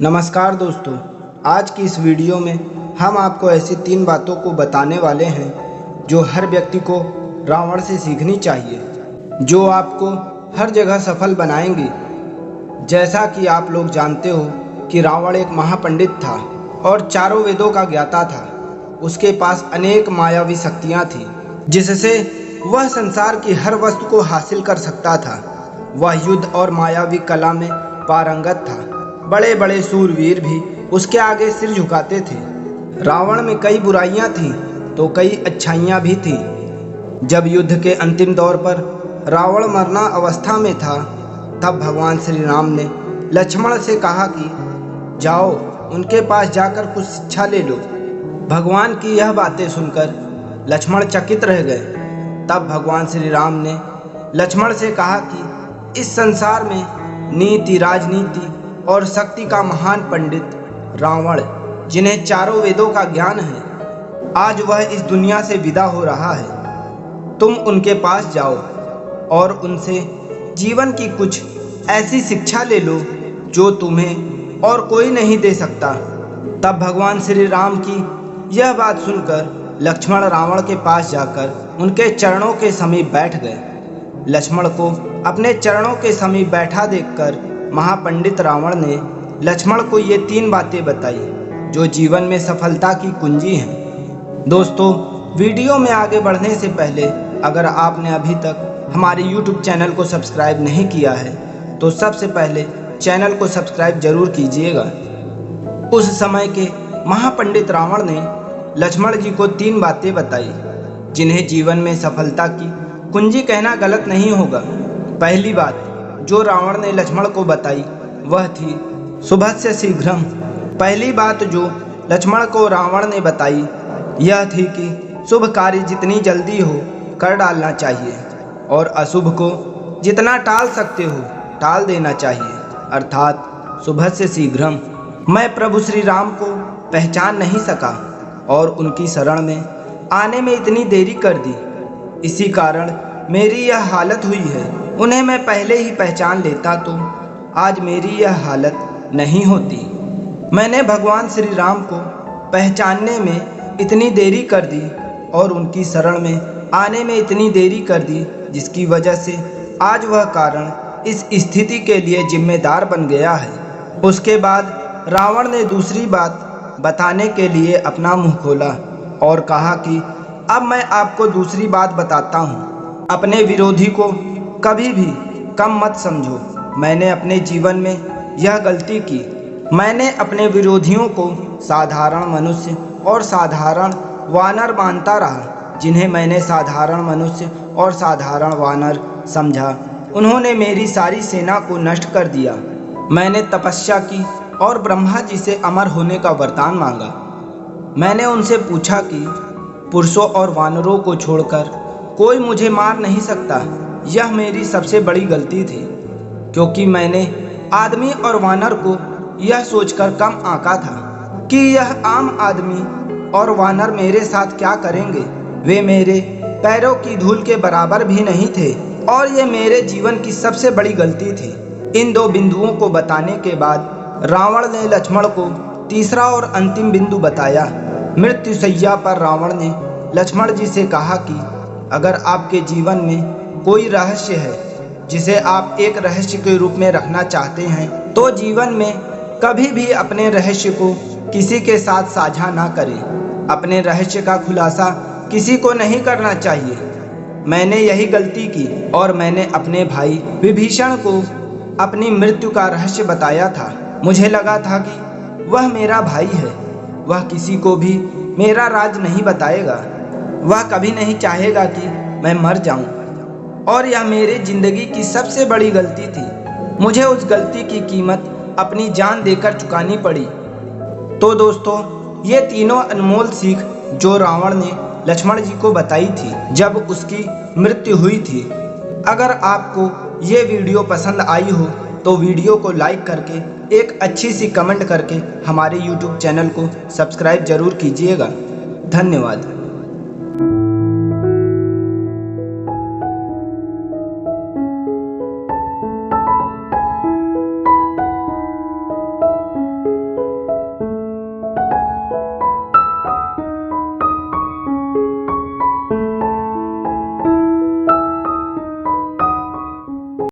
नमस्कार दोस्तों, आज की इस वीडियो में हम आपको ऐसी 3 बातों को बताने वाले हैं जो हर व्यक्ति को रावण से सीखनी चाहिए, जो आपको हर जगह सफल बनाएंगी। जैसा कि आप लोग जानते हो कि रावण एक महापंडित था और चारों वेदों का ज्ञाता था। उसके पास अनेक मायावी शक्तियाँ थीं, जिससे वह संसार की हर वस्तु को हासिल कर सकता था। वह युद्ध और मायावी कला में पारंगत था। बड़े बड़े सूरवीर भी उसके आगे सिर झुकाते थे। रावण में कई बुराइयां थीं तो कई अच्छाइयां भी थीं। जब युद्ध के अंतिम दौर पर रावण मरना अवस्था में था, तब भगवान श्री राम ने लक्ष्मण से कहा कि जाओ उनके पास जाकर कुछ शिक्षा ले लो। भगवान की यह बातें सुनकर लक्ष्मण चकित रह गए। तब भगवान श्री राम ने लक्ष्मण से कहा कि इस संसार में नीति, राजनीति और शक्ति का महान पंडित रावण, जिन्हें चारों वेदों का ज्ञान है, आज वह इस दुनिया से विदा हो रहा है। तुम उनके पास जाओ और उनसे जीवन की कुछ ऐसी शिक्षा ले लो जो तुम्हें और कोई नहीं दे सकता। तब भगवान श्री राम की यह बात सुनकर लक्ष्मण रावण के पास जाकर उनके चरणों के समीप बैठ गए। लक्ष्मण को अपने चरणों के समीप बैठा देखकर महापंडित रावण ने लक्ष्मण को ये 3 बातें बताई जो जीवन में सफलता की कुंजी हैं। दोस्तों, वीडियो में आगे बढ़ने से पहले अगर आपने अभी तक हमारे YouTube चैनल को सब्सक्राइब नहीं किया है तो सबसे पहले चैनल को सब्सक्राइब जरूर कीजिएगा। उस समय के महापंडित रावण ने लक्ष्मण जी को 3 बातें बताई जिन्हें जीवन में सफलता की कुंजी कहना गलत नहीं होगा। पहली बात जो रावण ने लक्ष्मण को बताई वह थी शुभस्य शीघ्रम। पहली बात जो लक्ष्मण को रावण ने बताई यह थी कि शुभ कार्य जितनी जल्दी हो कर डालना चाहिए और अशुभ को जितना टाल सकते हो टाल देना चाहिए, अर्थात शुभस्य शीघ्रम। मैं प्रभु श्री राम को पहचान नहीं सका और उनकी शरण में आने में इतनी देरी कर दी। इसी कारण मेरी यह हालत हुई है। उन्हें मैं पहले ही पहचान लेता तो आज मेरी यह हालत नहीं होती। मैंने भगवान श्री राम को पहचानने में इतनी देरी कर दी और उनकी शरण में आने में इतनी देरी कर दी, जिसकी वजह से आज वह कारण इस स्थिति के लिए जिम्मेदार बन गया है। उसके बाद रावण ने दूसरी बात बताने के लिए अपना मुंह खोला और कहा कि अब मैं आपको दूसरी बात बताता हूँ। अपने विरोधी को कभी भी कम मत समझो। मैंने अपने जीवन में यह गलती की। मैंने अपने विरोधियों को साधारण मनुष्य और साधारण वानर मानता रहा। जिन्हें मैंने साधारण मनुष्य और साधारण वानर समझा, उन्होंने मेरी सारी सेना को नष्ट कर दिया। मैंने तपस्या की और ब्रह्मा जी से अमर होने का वरदान मांगा। मैंने उनसे पूछा कि पुरुषों और वानरों को छोड़कर कोई मुझे मार नहीं सकता। यह मेरी सबसे बड़ी गलती थी, क्योंकि मैंने आदमी और वानर को यह सोचकर कम आंका था कि यह आम आदमी और वानर मेरे साथ क्या करेंगे। वे मेरे पैरों की धूल के बराबर भी नहीं थे और ये मेरे जीवन की सबसे बड़ी गलती थी। इन 2 बिंदुओं को बताने के बाद रावण ने लक्ष्मण को तीसरा और अंतिम बिंदु बताया। मृत्युशैया पर रावण ने लक्ष्मण जी से कहा कि अगर आपके जीवन में कोई रहस्य है जिसे आप एक रहस्य के रूप में रखना चाहते हैं तो जीवन में कभी भी अपने रहस्य को किसी के साथ साझा ना करें। अपने रहस्य का खुलासा किसी को नहीं करना चाहिए। मैंने यही गलती की और मैंने अपने भाई विभीषण को अपनी मृत्यु का रहस्य बताया था। मुझे लगा था कि वह मेरा भाई है, वह किसी को भी मेरा राज नहीं बताएगा। वह कभी नहीं चाहेगा कि मैं मर जाऊं और यह मेरी जिंदगी की सबसे बड़ी गलती थी। मुझे उस गलती की कीमत अपनी जान देकर चुकानी पड़ी। तो दोस्तों, ये तीनों अनमोल सीख जो रावण ने लक्ष्मण जी को बताई थी जब उसकी मृत्यु हुई थी। अगर आपको ये वीडियो पसंद आई हो तो वीडियो को लाइक करके एक अच्छी सी कमेंट करके हमारे YouTube चैनल को सब्सक्राइब जरूर कीजिएगा। धन्यवाद।